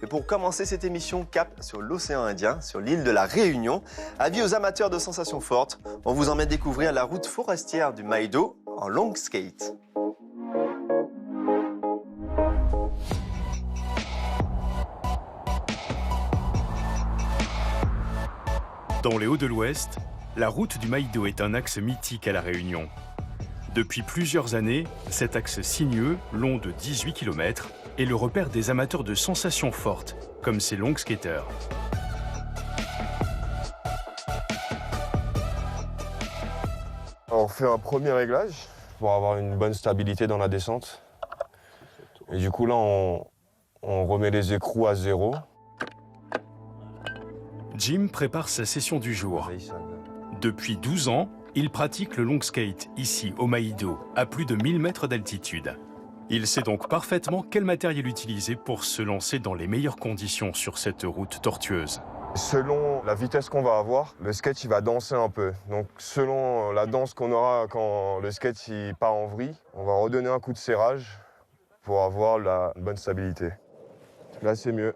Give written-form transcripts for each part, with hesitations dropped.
Et pour commencer cette émission, cap sur l'océan Indien, sur l'île de la Réunion. Avis aux amateurs de sensations fortes, on vous emmène découvrir la route forestière du Maido en long skate. Dans les Hauts de l'Ouest, la route du Maido est un axe mythique à La Réunion. Depuis plusieurs années, cet axe sinueux, long de 18 km, est le repère des amateurs de sensations fortes, comme ces long skaters. On fait un premier réglage pour avoir une bonne stabilité dans la descente. Et du coup là, on remet les écrous à 0. Jim prépare sa session du jour. Depuis 12 ans, il pratique le long skate ici au Maido, à plus de 1000 mètres d'altitude. Il sait donc parfaitement quel matériel utiliser pour se lancer dans les meilleures conditions sur cette route tortueuse. Selon la vitesse qu'on va avoir, le skate il va danser un peu. Donc selon la danse qu'on aura quand le skate il part en vrille, on va redonner un coup de serrage pour avoir la bonne stabilité. Là c'est mieux.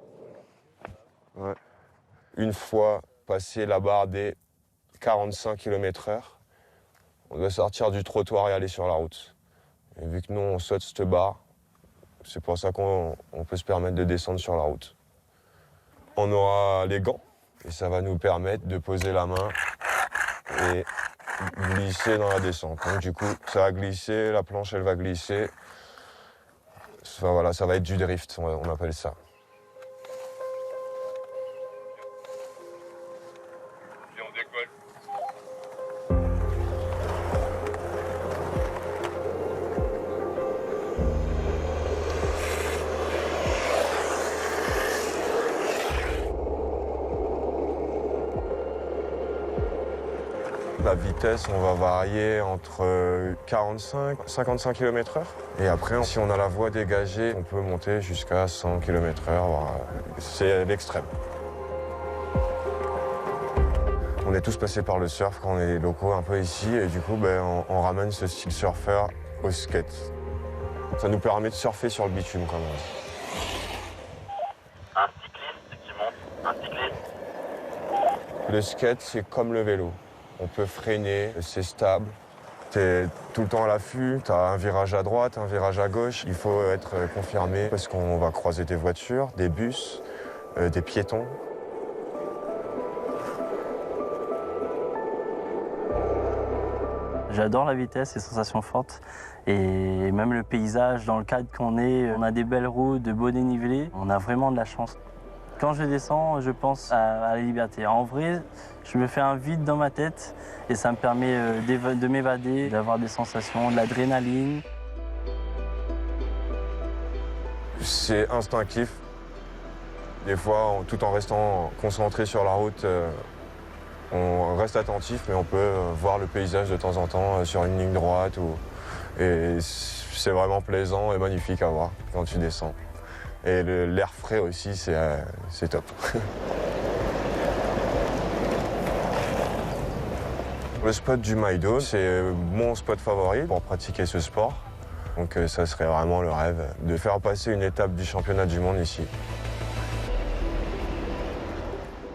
Ouais. Une fois passé la barre des 45 km/h, on doit sortir du trottoir et aller sur la route. Et vu que nous, on saute cette barre, c'est pour ça qu'on peut se permettre de descendre sur la route. On aura les gants, et ça va nous permettre de poser la main et glisser dans la descente. Donc du coup, ça va glisser, la planche, elle va glisser. Enfin, voilà, ça va être du drift, on appelle ça. La vitesse, on va varier entre 45 et 55 km/h. Et après, si on a la voie dégagée, on peut monter jusqu'à 100 km/h. C'est l'extrême. On est tous passés par le surf quand on est locaux un peu ici. Et du coup, on ramène ce style surfeur au skate. Ça nous permet de surfer sur le bitume quand même. Un cycliste qui monte, un cycliste. Le skate, c'est comme le vélo. On peut freiner, c'est stable. Tu es tout le temps à l'affût, tu as un virage à droite, un virage à gauche. Il faut être confirmé parce qu'on va croiser des voitures, des bus, des piétons. J'adore la vitesse, les sensations fortes et même le paysage dans le cadre qu'on est. On a des belles routes, de beaux dénivelés, on a vraiment de la chance. Quand je descends, je pense à la liberté. En vrai, je me fais un vide dans ma tête et ça me permet de m'évader, d'avoir des sensations, de l'adrénaline. C'est instinctif. Des fois, tout en restant concentré sur la route, on reste attentif, mais on peut voir le paysage de temps en temps sur une ligne droite. Et c'est vraiment plaisant et magnifique à voir quand tu descends. Et l'air frais aussi, c'est top. Le spot du Maido, c'est mon spot favori pour pratiquer ce sport. Donc ça serait vraiment le rêve de faire passer une étape du championnat du monde ici.